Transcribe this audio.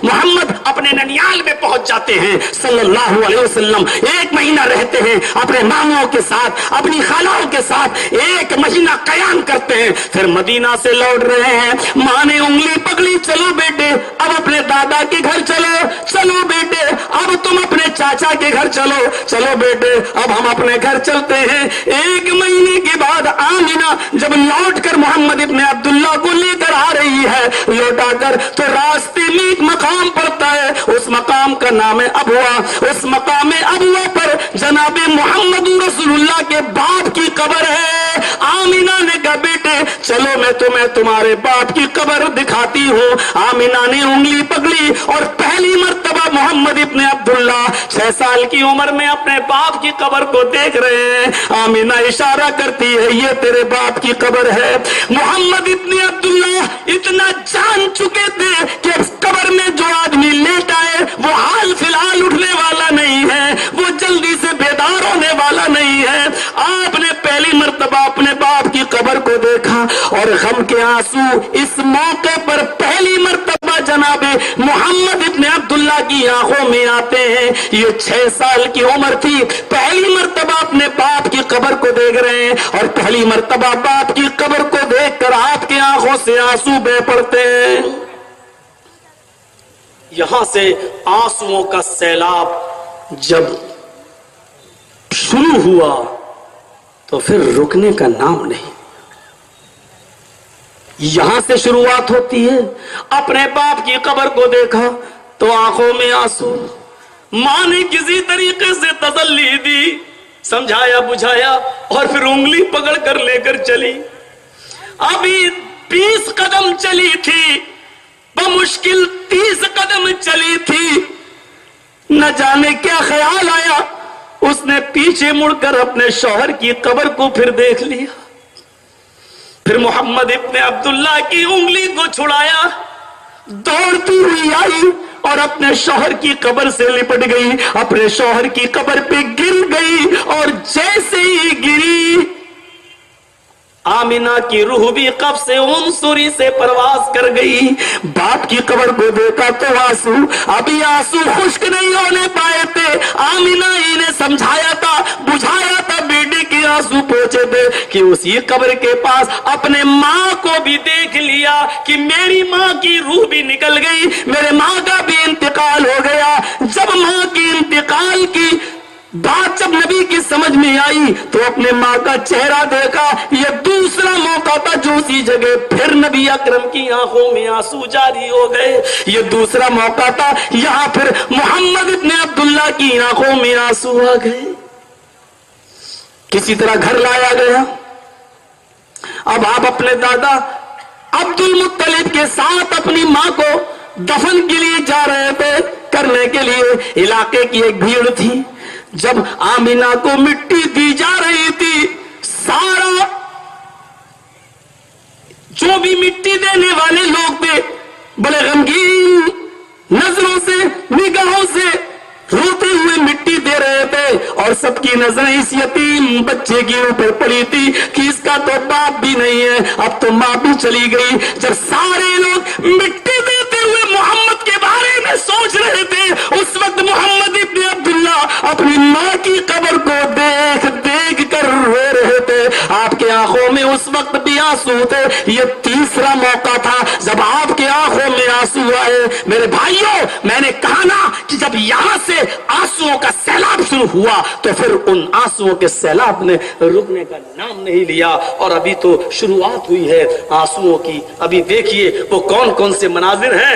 محمد اپنے ننیال میں پہنچ جاتے ہیں صلی اللہ علیہ وسلم، 1 مہینہ رہتے ہیں اپنے ماموں کے ساتھ، اپنی خالوں کے ساتھ 1 مہینہ قیام کرتے ہیں، پھر مدینہ سے لوٹ رہے ہیں، ماں نے انگلی پکڑی، چلو بیٹے اب اپنے دادا کے گھر چلو، چلو بیٹے اب تم اپنے چاچا کے گھر چلو، چلو بیٹے اب ہم اپنے گھر چلتے ہیں۔ 1 مہینے کے بعد آمنہ جب لوٹ کر محمد ابن عبداللہ کو لے کر آ رہی ہے، لوٹا کر تو راستے میں ایک مقام پڑتا ہے، اس مقام کا نام ہے ابوا۔ اس مقام ابوا پر جناب محمد رسول اللہ کے باپ کی قبر ہے۔ آمنہ نے کہا بیٹے چلو میں تمہیں تمہارے باپ کی قبر دکھاتی ہوں۔ آمنہ نے انگلی پکڑی اور پہلی مرتبہ محمد ابن عبداللہ 6 سال کی عمر میں اپنے باپ کی قبر کو دیکھ رہے ہیں۔ آمنہ اشارہ کرتی ہے یہ تیرے باپ کی قبر ہے۔ محمد ابن عبداللہ اتنا جان چکے تھے کہ قبر میں جو آدمی لیٹا ہے وہ حال فی الحال اٹھنے والا نہیں ہے، وہ جلدی سے بیدار ہونے والا نہیں ہے۔ آپ نے پہلی مرتبہ اپنے باپ کی قبر کو دیکھا اور غم کے آنسو اس موقع پر پہلی مرتبہ جناب محمد ابن عبداللہ کی آنکھوں میں آتے ہیں۔ یہ 6 سال کی عمر تھی، پہلی مرتبہ اپنے باپ کی قبر کو دیکھ رہے ہیں اور پہلی مرتبہ باپ کی قبر کو دیکھ کر آپ کی آنکھوں سے آنسو بہہ پڑتے ہیں۔ یہاں سے آنسوؤں کا سیلاب جب شروع ہوا تو پھر رکنے کا نام نہیں۔ یہاں سے شروعات ہوتی ہے، اپنے باپ کی قبر کو دیکھا تو آنکھوں میں آنسو، ماں نے کسی طریقے سے تسلی دی، سمجھایا بجھایا اور پھر انگلی پکڑ کر لے کر چلی۔ ابھی 20 قدم چلی تھی، بمشکل 30 قدم چلی تھی، نہ جانے کیا خیال آیا، اس نے پیچھے مڑ کر اپنے شوہر کی قبر کو پھر دیکھ لیا، پھر محمد ابن عبداللہ کی انگلی کو چھڑایا، دوڑتی ہوئی آئی اور اپنے شوہر کی قبر سے لپٹ گئی، اپنے شوہر کی قبر پہ گر گئی اور جیسے ہی گری آمنہ کی روح بھی قبض عنصری سے پرواز کر گئی۔ باپ کی قبر کو دیکھا تو آنسو، ابھی آنسو خشک نہیں ہونے پائے تھے، آمنہ ہی نے سمجھایا تھا بجھایا تھا، بیٹے کے آنسو پہنچے تھے کہ اسی قبر کے پاس اپنے ماں کو بھی دیکھ لیا کہ میری ماں کی روح بھی نکل گئی، میرے ماں کا بھی انتقال ہو گیا۔ جب ماں کی انتقال کی بات جب نبی کی سمجھ میں آئی تو اپنے ماں کا چہرہ دیکھا، یہ دوسرا موقع تھا جو اسی جگہ پھر نبی اکرم کی آنکھوں میں آنسو جاری ہو گئے۔ یہ دوسرا موقع تھا، یہاں پھر محمد ابن عبداللہ کی آنکھوں میں آنسو آ گئے۔ کسی طرح گھر لایا گیا۔ اب آپ اپنے دادا عبد المطلب کے ساتھ اپنی ماں کو دفن کے لیے جا رہے تھے، کرنے کے لیے علاقے کی ایک بھیڑ تھی۔ جب آمنہ کو مٹی دی جا رہی تھی، سارا جو بھی مٹی دینے والے لوگ تھے بڑے غمگین نظروں سے نگاہوں سے روتے ہوئے مٹی دے رہے تھے اور سب کی نظریں اس یتیم بچے کے اوپر پڑی تھی کہ اس کا تو باپ بھی نہیں ہے، اب تو ماں بھی چلی گئی۔ جب سارے لوگ مٹی دیتے ہوئے محمد کے بارے میں سوچ رہے تھے، اس وقت محمد ابن عبداللہ اپنی ماں کی قبر کو دیکھ دیکھ کر رو رہے تھے، آپ کے آنکھوں میں اس وقت بھی آنسو تھے۔ یہ تیسرا موقع تھا جب آپ کے آنکھوں میں آنسو آئے۔ میرے بھائیوں، میں نے کہا نا کہ جب یہاں سے آنسوؤں کا سیلاب شروع ہوا تو پھر ان آنسوؤں کے سیلاب نے رکنے کا نام نہیں لیا، اور ابھی تو شروعات ہوئی ہے آنسوؤں کی۔ ابھی دیکھیے وہ کون کون سے مناظر ہیں